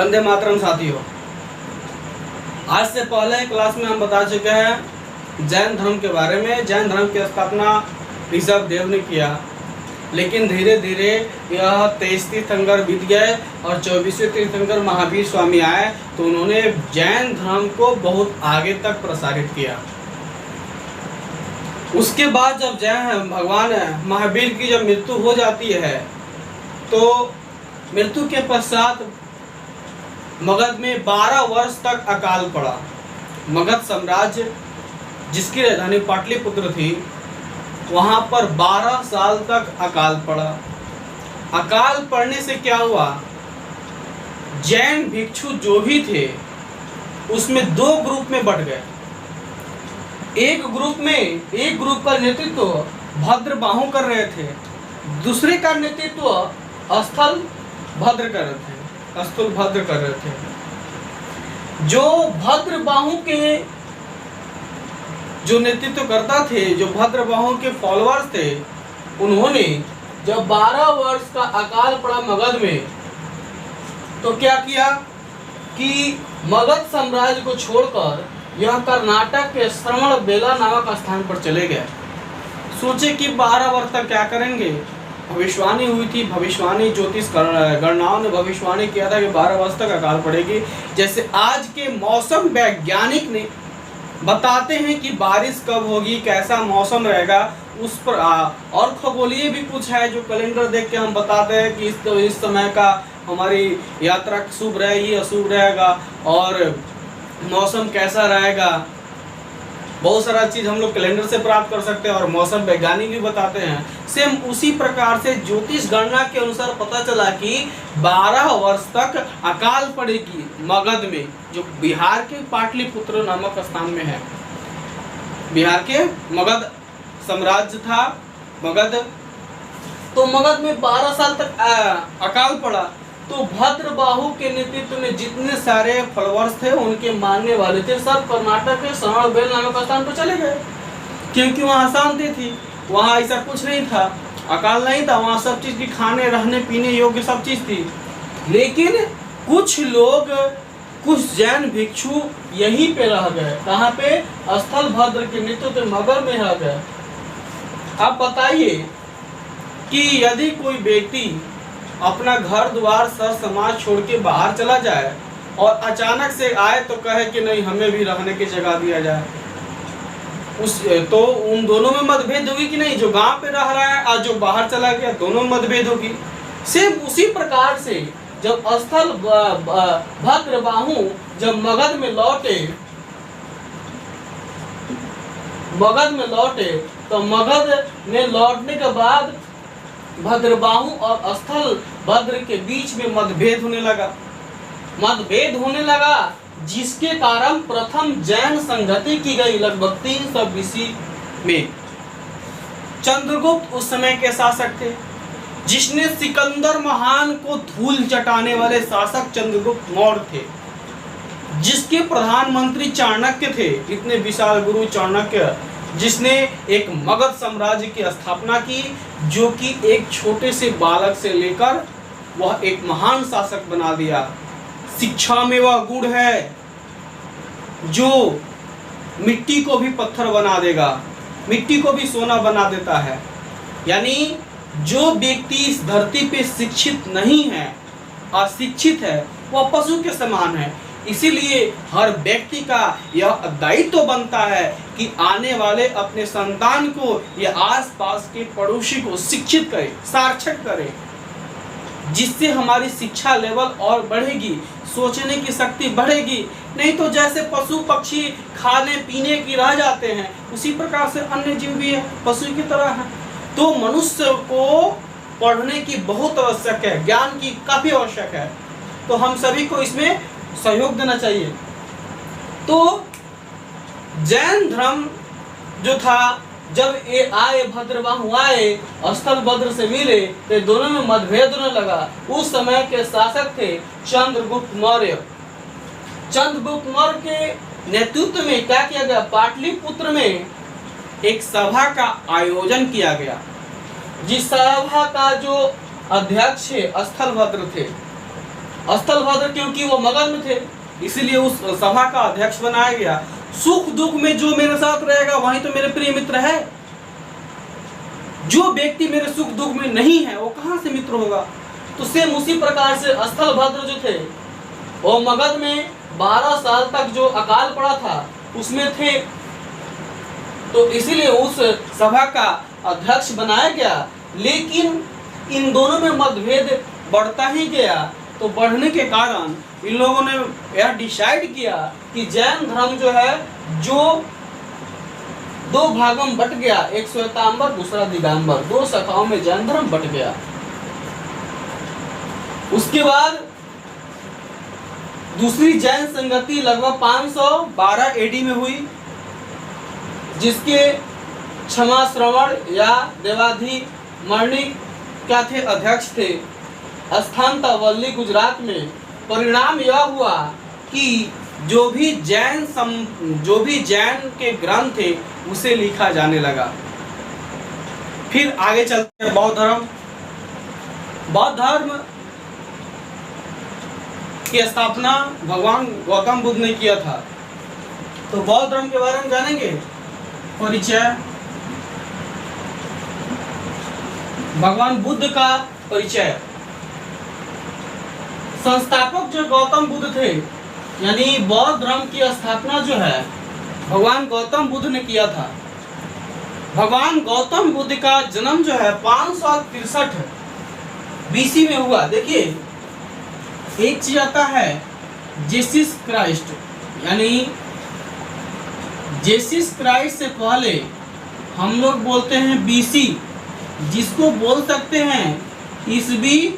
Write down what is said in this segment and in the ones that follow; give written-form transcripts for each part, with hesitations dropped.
वंदे मातरम साथियों। आज से पहले क्लास में हम बता चुके हैं जैन धर्म के बारे में। जैन धर्म की स्थापना ऋषभ देव ने किया, लेकिन धीरे धीरे यह 23 तीर्थंकर बीत गए और 24वें तीर्थंकर महावीर स्वामी आए तो उन्होंने जैन धर्म को बहुत आगे तक प्रसारित किया। उसके बाद जब जैन भगवान महावीर की जब मृत्यु हो जाती है तो मृत्यु के पश्चात मगध में 12 वर्ष तक अकाल पड़ा। मगध साम्राज्य जिसकी राजधानी पाटलिपुत्र थी, वहां पर 12 साल तक अकाल पड़ा। अकाल पड़ने से क्या हुआ, जैन भिक्षु जो भी थे उसमें 2 ग्रुप में बंट गए। एक ग्रुप का नेतृत्व भद्रबाहु कर रहे थे, दूसरे का नेतृत्व स्थलभद्र कर रहे थे। जो भद्रबाहु के जो नेतृत्व करता थे, जो भद्रबाहु के फॉलोअर्स थे, उन्होंने जब 12 वर्ष का अकाल पड़ा मगध में तो क्या किया कि मगध साम्राज्य को छोड़कर यह कर्नाटक के श्रवणबेला नामक स्थान पर चले गए। सोचे कि 12 वर्ष तक क्या करेंगे। भविष्यवाणी हुई थी, भविष्यवाणी ज्योतिष गणनाओं ने भविष्यवाणी किया था कि 12 वर्ष तक अकाल पड़ेगी। जैसे आज के मौसम वैज्ञानिक ने बताते हैं कि बारिश कब होगी, कैसा मौसम रहेगा, उस पर और खगोलीय भी कुछ है जो कैलेंडर देख के हम बताते हैं कि इस समय का हमारी यात्रा शुभ रहेगी, अशुभ रहेगा और मौसम कैसा रहेगा। बहुत सारा चीज हम लोग कैलेंडर से प्राप्त कर सकते हैं और मौसम वैज्ञानिक भी बताते हैं। सेम उसी प्रकार से ज्योतिष गणना के अनुसार पता चला कि 12 वर्ष तक अकाल पड़ेगी मगध में, जो बिहार के पाटलिपुत्र नामक स्थान में है। बिहार के मगध साम्राज्य था मगध, तो मगध में 12 साल तक अकाल पड़ा। तो भद्रबाहु के नेतृत्व में जितने सारे फॉलोअर्स थे, उनके मानने वाले थे, सब कर्नाटक के श्रवणबेला नामक स्थान पर चले गए, क्योंकि वहाँ शांति थी, वहाँ ऐसा कुछ नहीं था, अकाल नहीं था, वहाँ सब चीज की खाने रहने पीने योग्य सब चीज थी। लेकिन कुछ लोग, कुछ जैन भिक्षु यहीं पे रह गए। कहाँ पे? स्थलभद्र के नेतृत्व में मगध में रह गए। अब बताइए कि यदि कोई व्यक्ति अपना घर द्वार सर समाज छोड़ के बाहर चला जाए और अचानक से आए तो कहे कि नहीं हमें भी रहने की जगह दिया जाए, तो उन दोनों में मतभेद होगी कि नहीं? जो गांव पे रह रहा है और जो बाहर चला गया, दोनों में मतभेद होगी। सेम उसी प्रकार से जब स्थल भद्रबाहु जब मगध में लौटे तो मगध में लौटने के बाद भद्रबाहु और स्थलभद्र के बीच में मतभेद होने लगा, जिसके कारण प्रथम जैन संगति की गई लगभग 300 BC में। चंद्रगुप्त उस समय के शासक थे, जिसने सिकंदर महान को धूल चटाने वाले शासक चंद्रगुप्त मौर्य थे, जिसके प्रधानमंत्री चाणक्य थे, इतने विशाल गुरु चाणक्य, जिसने एक मगध साम्राज्य की स्थापना की, जो कि एक छोटे से बालक से लेकर वह एक महान शासक बना दिया। शिक्षा में वह गुण है जो मिट्टी को भी पत्थर बना देगा, मिट्टी को भी सोना बना देता है। यानी जो व्यक्ति इस धरती पे शिक्षित नहीं है, अशिक्षित है, वह पशु के समान है। इसीलिए हर व्यक्ति का यह दायित्व बनता है कि आने वाले अपने संतान को या आसपास के पड़ोसी को शिक्षित करे, साक्षर करे, जिससे हमारी शिक्षा लेवल और बढ़ेगी, सोचने की शक्ति बढ़ेगी। नहीं तो जैसे पशु पक्षी खाने पीने की रह जाते हैं, उसी प्रकार से अन्य जीव भी है, पशु की तरह है। तो मनुष्य को पढ़ने की बहुत आवश्यक है, ज्ञान की काफी आवश्यक है। तो हम सभी को इसमें सहयोग देना चाहिए। तो जैन धर्म जो था, जब ये आए भद्रबाहु आए, स्थलभद्र से मिले, तो दोनों में मतभेद होने लगा। उस समय के शासक थे चंद्रगुप्त मौर्य। चंद्रगुप्त मौर्य के नेतृत्व में क्या किया गया, पाटलिपुत्र में एक सभा का आयोजन किया गया, जिस सभा का जो अध्यक्ष स्थलभद्र थे। स्थलभद्र क्योंकि वो मगध में थे, इसीलिए उस सभा का अध्यक्ष बनाया गया। सुख दुख में जो मेरे साथ रहेगा वही तो मेरे प्रिय मित्र है। जो व्यक्ति मेरे सुख दुख में नहीं है वो कहां से मित्र होगा। तो सेम उसी प्रकार से स्थलभद्र जो थे वो मगध में 12 साल तक जो अकाल पड़ा था उसमें थे, तो इसीलिए उस सभा का अध्यक्ष बनाया गया। लेकिन इन दोनों में मतभेद बढ़ता ही गया, तो बढ़ने के कारण इन लोगों ने यह डिसाइड किया कि जैन धर्म जो है जो दो भागों में बट गया, एक श्वेतांबर दूसरा दिगंबर, दो शाखाओं में जैन धर्म बट गया। उसके बाद दूसरी जैन संगति लगभग 512 एडी में हुई, जिसके क्षमा श्रवण या देवाधि मणिक क्या थे, अध्यक्ष थे। स्थान था वल्ली गुजरात में। परिणाम यह हुआ कि जो भी जैन के ग्रंथ थे उसे लिखा जाने लगा। फिर आगे चलते हैं बौद्ध धर्म। बौद्ध धर्म की स्थापना भगवान गौतम बुद्ध ने किया था। तो बौद्ध धर्म के बारे में जानेंगे। परिचय, भगवान बुद्ध का परिचय। संस्थापक जो गौतम बुद्ध थे, यानी बौद्ध धर्म की स्थापना जो है भगवान गौतम बुद्ध ने किया था। भगवान गौतम बुद्ध का जन्म जो है 563 बीसी में हुआ। देखिए एक चीज आता है जीसस क्राइस्ट, यानी जीसस क्राइस्ट से पहले हम लोग बोलते हैं बीसी, जिसको बोल सकते हैं ईसवी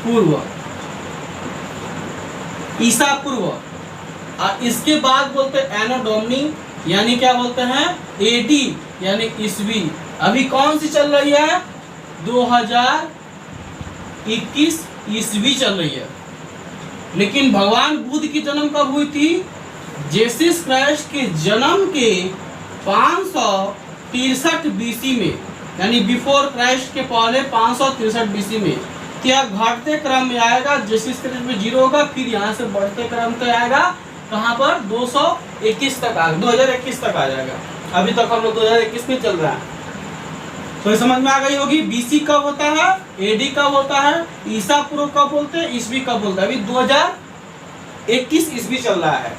पूर्व, ईसा पूर्व। और इसके बाद बोलते हैं एनो डोमिनी, यानी क्या बोलते हैं एडी, यानी ईसवी। अभी कौन सी चल रही है, 2021 ईसवी चल रही है। लेकिन भगवान बुद्ध की जन्म कब हुई थी, जीसस क्राइस्ट के जन्म के 563 बीसी में, यानी बिफोर क्राइस्ट के पहले 563 बीसी में। क्या घटते क्रम में आएगा, जीसस क्राइस्ट में 0 होगा, फिर यहाँ से बढ़ते क्रम पे आएगा कहाँ पर 221 तक आ 2021 तक आ जाएगा। अभी तक हम लोग 2021 में चल रहा है, तो ये समझ में आ गई होगी। बीसी कब होता है, एडी कब होता है, ईसा पूर्व कब बोलते हैं, ईसवी कब बोलते हैं। अभी 2021 ईसवी चल रहा है,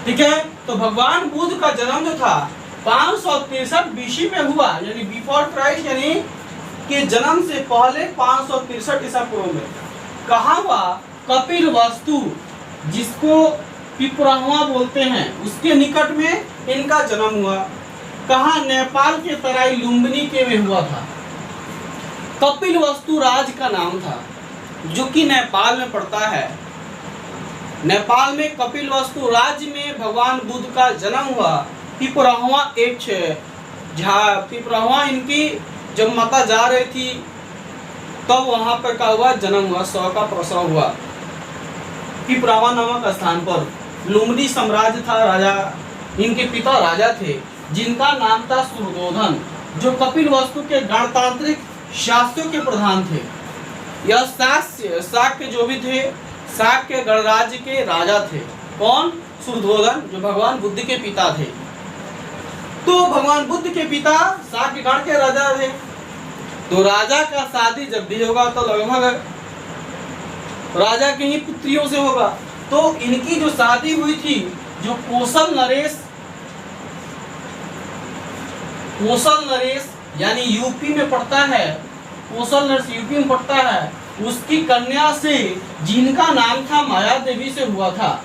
ठीक है। तो भगवान बुद्ध का जन्म जो था 563 बीसी में हुआ, यानी बिफोर क्राइस्ट, यानी के जन्म से पहले 563 ईसा पूर्व में। कहाँ हुआ, कपिल वस्तु, जिसको पिपराहुआ बोलते हैं, उसके निकट में इनका जन्म हुआ। कहाँ, नेपाल के तराई लुम्बिनी के में हुआ था। कपिल वस्तु राज का नाम था, जो कि नेपाल में पड़ता है। नेपाल में कपिल वस्तु राज्य में भगवान बुद्ध का जन्म हुआ। पिपराहुआ पिपराहुआ इनकी जब माता जा रही थी तब वहां पर क्या हुआ, जन्म हुआ, सौ का प्रसव हुआ। पिपरावा नामक स्थान पर लुम्बिनी साम्राज्य था, राजा, इनके पिता राजा थे जिनका नाम था सुरदोधन, जो कपिल वस्तु के गणतांत्रिक शासकों के प्रधान थे। यह शाक्य जो भी थे, शाक्य गणराज्य के राजा थे। कौन, सुरदोधन, जो भगवान बुद्ध के पिता थे। तो भगवान बुद्ध के पिता शाक्य गण के राजा थे। तो राजा का शादी जब भी होगा तो लगभग राजा की ही पुत्रियों से होगा। तो इनकी जो शादी हुई थी, जो कौशल नरेश यानी यूपी में पड़ता है, कौशल नरेश यूपी में पड़ता है, उसकी कन्या से, जिनका नाम था माया देवी से हुआ था,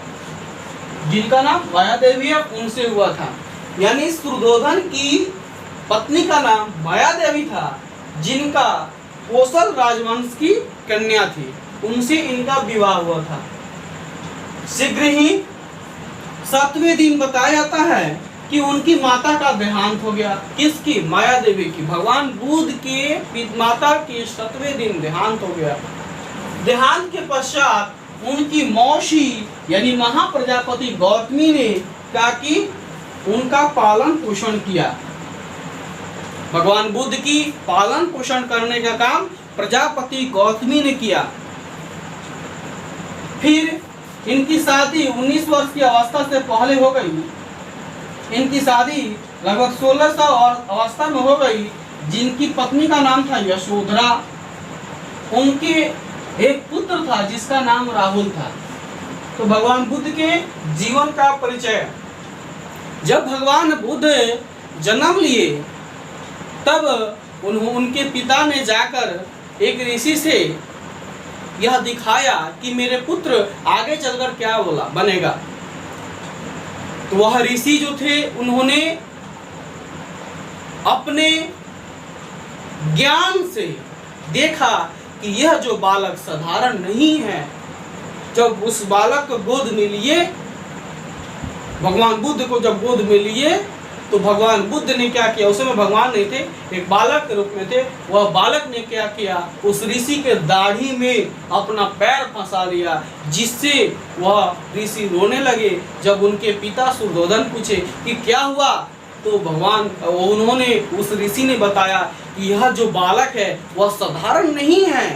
जिनका नाम माया देवी है, उनसे हुआ था। यानी सुरदोधन की पत्नी का नाम माया देवी था, जिनका कौशल राजवंश की कन्या थी, उनसे इनका विवाह हुआ था। शीघ्र ही 7वें दिन बताया जाता है कि उनकी माता का देहांत हो गया। किसकी, माया देवी की। भगवान बुद्ध के माता के 7वें दिन देहांत हो गया। देहांत के पश्चात उनकी मौसी यानी महाप्रजापति गौतमी ने क्या की, उनका पालन पोषण किया। भगवान बुद्ध की पालन पोषण करने का काम प्रजापति गौतमी ने किया। फिर इनकी शादी 19 वर्ष की अवस्था से पहले हो गई। इनकी शादी लगभग 1600 और अवस्था में हो गई। जिनकी पत्नी का नाम था यशोधरा, उनके एक पुत्र था जिसका नाम राहुल था। तो भगवान बुद्ध के जीवन का परिचय। जब भगवान बुद्ध जन्म लिए तब उनके पिता ने जाकर एक ऋषि से यह दिखाया कि मेरे पुत्र आगे चलकर क्या बनेगा। तो वह ऋषि जो थे उन्होंने अपने ज्ञान से देखा कि यह जो बालक साधारण नहीं है। जब उस बालक को गोद में लिए, भगवान बुद्ध को जब गोद में लिए, तो भगवान बुद्ध ने क्या किया, उस समय भगवान नहीं थे, एक बालक के रूप में थे। वह बालक ने क्या किया, उस ऋषि के दाढ़ी में अपना पैर फंसा दिया, जिससे वह ऋषि रोने लगे। जब उनके पिता सुयोधन पूछे कि क्या हुआ, तो उन्होंने उस ऋषि ने बताया कि यह जो बालक है वह साधारण नहीं है,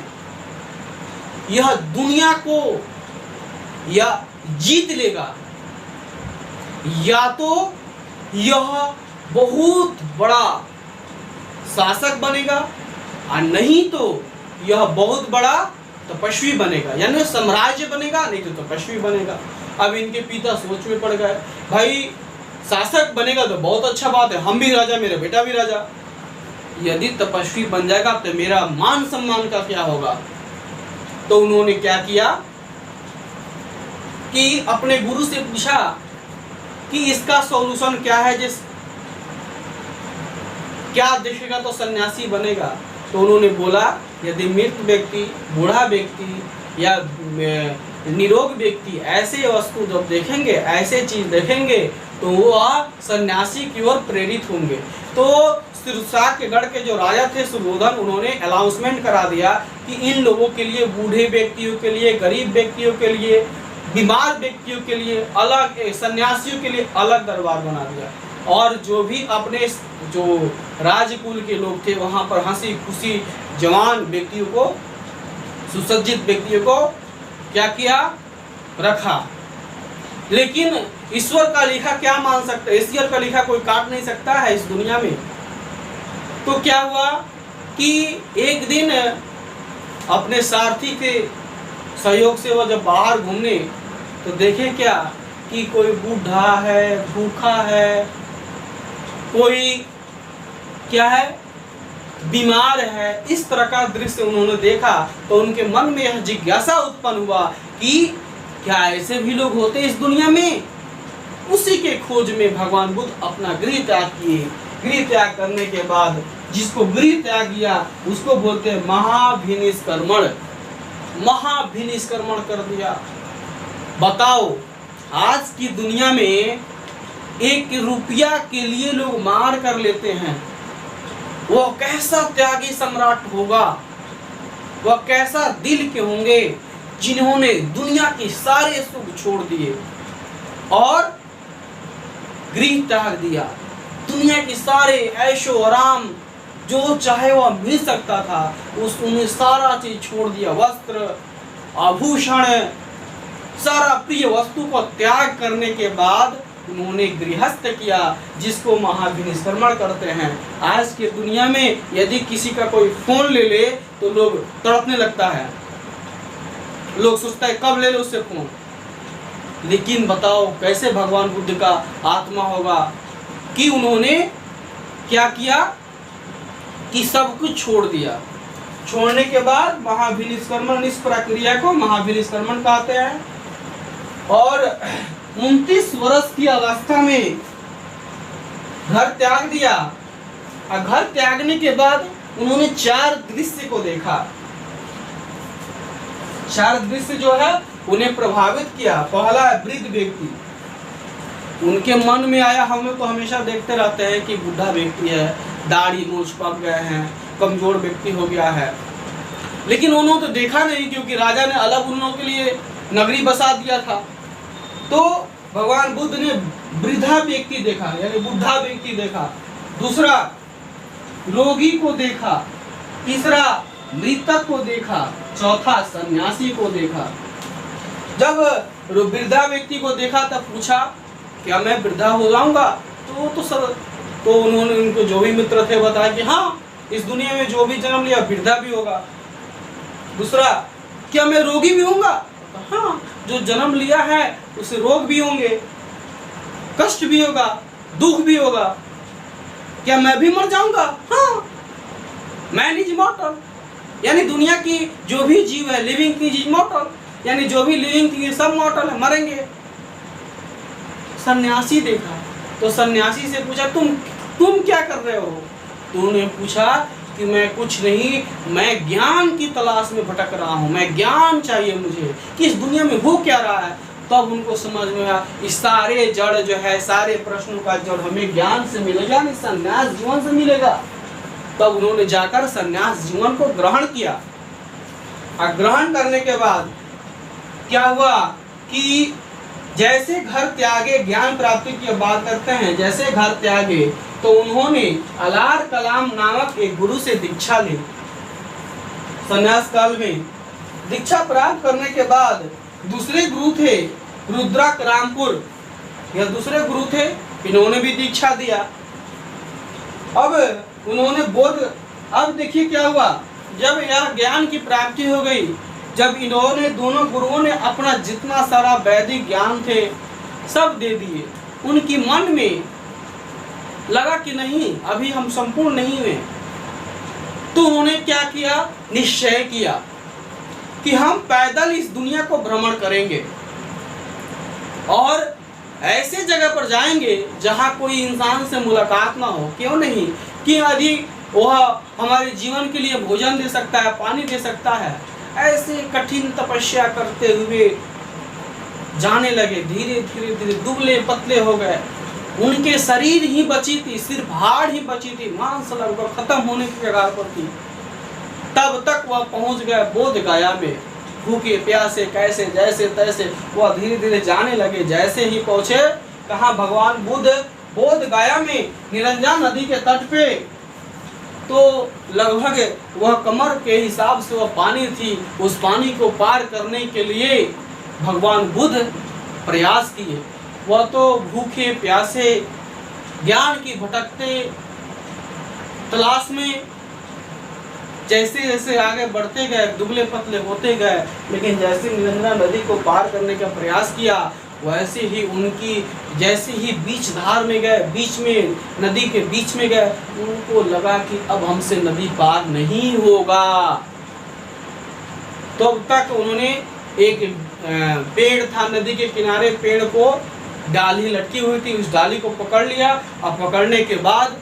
यह दुनिया को या जीत लेगा, या तो यह बहुत बड़ा शासक बनेगा और नहीं तो यह बहुत बड़ा तपस्वी बनेगा, यानी साम्राज्य बनेगा, नहीं तो तपस्वी बनेगा। अब इनके पिता सोच में पड़ गए, भाई शासक बनेगा तो बहुत अच्छा बात है, हम भी राजा, मेरा बेटा भी राजा, यदि तपस्वी बन जाएगा तो मेरा मान सम्मान का क्या होगा। तो उन्होंने क्या किया कि अपने गुरु से पूछा कि इसका सॉल्यूशन क्या है, क्या देखेगा तो सन्यासी बनेगा। तो उन्होंने बोला यदि मृत व्यक्ति, बूढ़ा व्यक्ति या निरोग व्यक्ति ऐसे वस्तु जब देखेंगे, ऐसे चीज देखेंगे, तो वह सन्यासी की ओर प्रेरित होंगे। तो सिरसा के गढ़ के जो राजा थे सुयोधन, उन्होंने अनाउंसमेंट करा दिया कि इन लोगों के लिए, बूढ़े व्यक्तियों के लिए, गरीब व्यक्तियों के लिए, बीमार व्यक्तियों के लिए अलग, सन्यासियों के लिए अलग दरबार बना दिया। और जो भी अपने जो राजकुल के लोग थे वहां पर हंसी खुशी जवान व्यक्तियों को, सुसज्जित व्यक्तियों को क्या किया, रखा। लेकिन ईश्वर का लिखा क्या मान सकता है, ईश्वर का लिखा कोई काट नहीं सकता है इस दुनिया में। तो क्या हुआ कि एक दिन अपने सारथी के सहयोग से वह जब बाहर घूमने, तो देखे क्या कि कोई बूढ़ा है, भूखा है, कोई क्या है, बीमार है। इस तरह का दृश्य उन्होंने देखा तो उनके मन में यह जिज्ञासा उत्पन्न हुआ कि क्या ऐसे भी लोग होते इस दुनिया में। उसी के खोज में भगवान बुद्ध अपना गृह त्याग किए। गृह त्याग करने के बाद जिसको गृह त्याग किया उसको बोलते हैं महाभिनिष्क्रमण। महाभिनिष्क्रमण कर दिया। बताओ आज की दुनिया में 1 रुपया के लिए लोग मार कर लेते हैं। वह कैसा त्यागी सम्राट होगा, वह कैसा दिल के होंगे जिन्होंने दुनिया के सारे सुख छोड़ दिए और गृह त्याग दिया। दुनिया के सारे ऐशो आराम जो चाहे वह मिल सकता था, उन्हें सारा चीज छोड़ दिया। वस्त्र, आभूषण, सारा प्रिय वस्तु को त्याग करने के बाद उन्होंने गृहस्थ किया, जिसको महाभिनिष्क्रमण करते हैं। आज के दुनिया में यदि किसी का कोई फोन ले ले तो लोग तड़पने लगता है, लोग सोचता है कब ले लो उससे फोन। लेकिन बताओ कैसे भगवान बुद्ध का आत्मा होगा कि उन्होंने क्या किया कि सब कुछ छोड़ दिया। छोड़ने के बाद महाभिनिष्क्रमण, इस प्रक्रिया को महाभिनिष्क्रमण कहते हैं। और 29 वर्ष की अवस्था में घर त्याग दिया। और घर त्यागने के बाद उन्होंने 4 दृश्य को देखा। 4 दृश्य जो है उन्हें प्रभावित किया। पहला है वृद्ध व्यक्ति। उनके मन में आया, हम लोग तो हमेशा देखते रहते हैं कि बूढ़ा व्यक्ति है, दाढ़ी मूंछ पक गए हैं, कमजोर व्यक्ति हो गया है। लेकिन उन्होंने तो देखा नहीं, क्योंकि राजा ने अलग उन लोगों के लिए नगरी बसा दिया था। तो भगवान बुद्ध ने वृद्धा व्यक्ति देखा, यानी बूढ़ा व्यक्ति देखा। दूसरा रोगी को देखा। तीसरा मृतक को देखा, चौथा सन्यासी को देखा। जब वृद्धा व्यक्ति को देखा तब पूछा क्या मैं वृद्धा हो जाऊंगा? तो उन्होंने उनको जो भी मित्र थे बताया कि हाँ, इस दुनिया में जो भी जन्म लिया वृद्धा भी होगा। दूसरा, क्या मैं रोगी भी होऊंगा? हाँ, जो जन्म लिया है उसे रोग भी होंगे, कष्ट भी होगा, दुख भी होगा। क्या मैं भी मर जाऊंगा? हाँ, मैन इज इमॉर्टल, यानी दुनिया की जो भी जीव है, लिविंग थिंग इज इमॉर्टल, यानी जो भी लिविंग थिंग है सब मॉर्टल है, मरेंगे। सन्यासी देखा तो सन्यासी से पूछा तुम क्या कर रहे हो? तो उन्होंने पूछा कि मैं कुछ नहीं, मैं ज्ञान की तलाश में भटक रहा हूँ, मैं ज्ञान चाहिए मुझे कि इस दुनिया में हो क्या रहा है। तब उनको समझ में आया इस सारे जड़ जो है, सारे प्रश्नों का जड़ हमें ज्ञान से मिलेगा, नहीं संन्यास जीवन से मिलेगा। तब उन्होंने जाकर संन्यास जीवन को ग्रहण किया। और ग्रहण करने के बाद क्या हुआ कि जैसे घर त्यागे, ज्ञान प्राप्ति की बात करते हैं, जैसे घर त्यागे तो उन्होंने अलार कलाम नामक एक गुरु से दीक्षा ली। संन्यास काल में दीक्षा प्राप्त करने के बाद दूसरे गुरु थे रुद्रक रामपुर, यह दूसरे गुरु थे, इन्होंने भी दीक्षा दिया। अब उन्होंने अब देखिए क्या हुआ, जब यह ज्ञान की प्राप्ति हो गई, जब इन्होंने दोनों गुरुओं ने अपना जितना सारा वैदिक ज्ञान थे सब दे दिए, उनकी मन में लगा कि नहीं, अभी हम संपूर्ण नहीं हुए। तो उन्होंने क्या किया, निश्चय किया कि हम पैदल इस दुनिया को भ्रमण करेंगे और ऐसे जगह पर जाएंगे जहां कोई इंसान से मुलाकात ना हो। क्यों नहीं, कि यदि वह हमारे जीवन के लिए भोजन दे सकता है, पानी दे सकता है। ऐसे कठिन तपस्या करते हुए जाने लगे, धीरे धीरे धीरे दुबले पतले हो गए, उनके शरीर ही बची थी, सिर्फ हाड़ ही बची थी, मांस लगभग खत्म होने की कगार पर थी। तब तक वह पहुंच गए बोध गया में, भूखे प्यासे कैसे जैसे तैसे वह धीरे धीरे जाने लगे। जैसे ही पहुंचे कहा भगवान बुद्ध बोध गया में निरंजन नदी के तट पे, तो लगभग वह कमर के हिसाब से वह पानी थी। उस पानी को पार करने के लिए भगवान बुद्ध प्रयास किए। वह तो भूखे प्यासे ज्ञान की भटकते तलाश में जैसे जैसे आगे बढ़ते गए, दुबले पतले होते गए, लेकिन जैसे निरंजना नदी को पार करने का प्रयास किया, वैसे ही उनकी जैसे ही बीच धार में गए, बीच में नदी के बीच में गए, उनको लगा कि अब हमसे नदी पार नहीं होगा। तो अब तक उन्होंने एक पेड़ था नदी के किनारे, पेड़ को डाली लटकी हुई थी, उस डाली को पकड़ लिया और पकड़ने के बाद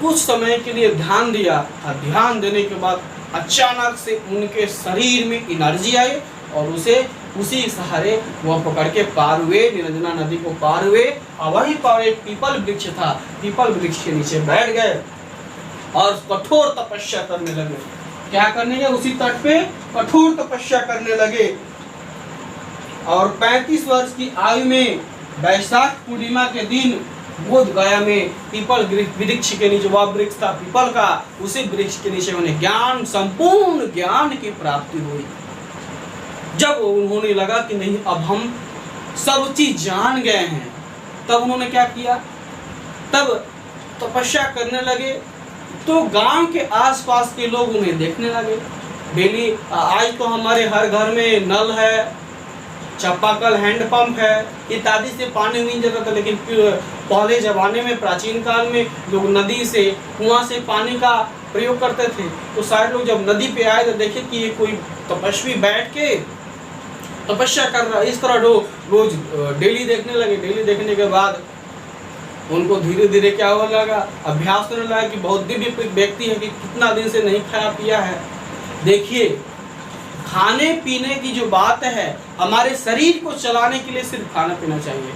कुछ समय के लिए ध्यान दिया। और ध्यान देने के बाद अचानक से उनके शरीर में एनर्जी आई और उसी सहारे वह पकड़ के पार हुए, निरंजना नदी को पार हुए। और वहीं पर एक पीपल वृक्ष था, पीपल वृक्ष के नीचे बैठ गए और कठोर तपस्या करने लगे। क्या करने गए, उसी तट पे कठोर तपस्या करने लगे। और 35 वर्ष की आयु में वैशाख पूर्णिमा के दिन बोध गया में पीपल वृक्ष के नीचे, वह वृक्ष था पीपल का, उसी वृक्ष के नीचे उन्हें ज्ञान, संपूर्ण ज्ञान की प्राप्ति हुई। जब उन्होंने लगा कि नहीं, अब हम सब चीज जान गए हैं, तब उन्होंने क्या किया, तब तपस्या करने लगे। तो गांव के आसपास के लोग उन्हें देखने लगे। डेली आज तो हमारे हर घर में नल है, चापाकल, हैंडपंप है, इत्यादि से पानी नहीं जरूरत है। लेकिन पहले जमाने में, प्राचीन काल में लोग नदी से, कुआं से पानी का प्रयोग करते थे। तो सारे लोग जब नदी पे आए तो देखे कि ये कोई तपस्वी बैठ के तपस्या कर रहा है। इस तरह लोग रोज डेली देखने लगे। डेली देखने के बाद उनको धीरे धीरे क्या होने लगा, अभ्यास होने लगा कि बहुत दिव्य व्यक्ति है कि कितना दिन से नहीं खाया पिया है। देखिए, खाने पीने की जो बात है, हमारे शरीर को चलाने के लिए सिर्फ खाना पीना चाहिए,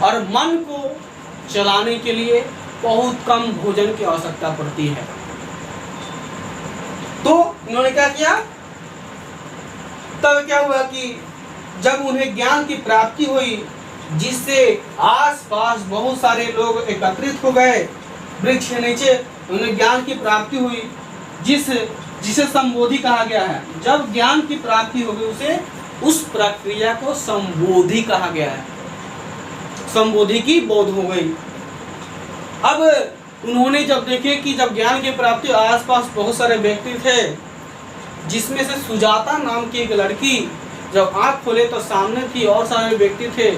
और मन को चलाने के लिए बहुत कम भोजन की आवश्यकता पड़ती है। तो इन्होंने क्या किया, तब क्या हुआ कि जब उन्हें ज्ञान की प्राप्ति हुई, जिससे आसपास बहुत सारे लोग एकत्रित हो गए वृक्ष के नीचे, उन्हें ज्ञान की प्राप्ति हुई, जिस जिसे संबोधि कहा गया है। जब ज्ञान की प्राप्ति होगी उसे उस प्रक्रिया को संबोधि कहा गया है। संबोधि की बोध हो गई। अब उन्होंने जब देखे कि जब ज्ञान की प्राप्ति, आसपास बहुत सारे व्यक्ति थे, जिसमें से सुजाता नाम की एक लड़की जब आंख खोले तो सामने थी और सारे व्यक्ति थे,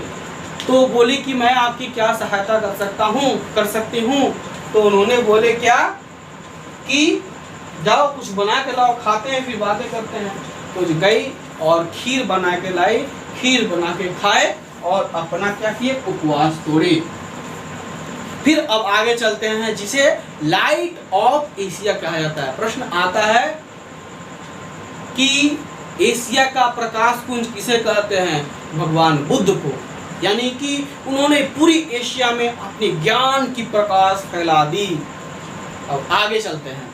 तो बोली कि मैं आपकी क्या सहायता कर सकती हूँ। तो उन्होंने बोले क्या कि जाओ कुछ बना के लाओ, खाते हैं फिर बातें करते हैं। तो गई और खीर बना के लाई, खीर बना के खाए और अपना क्या किए, उपवास तोड़े। फिर अब आगे चलते हैं, जिसे लाइट ऑफ एशिया कहा जाता है। प्रश्न आता है कि एशिया का प्रकाश कुंज किसे कहते हैं? भगवान बुद्ध को। यानी कि उन्होंने पूरी एशिया में अपनी ज्ञान की प्रकाश फैला दी। अब आगे चलते हैं।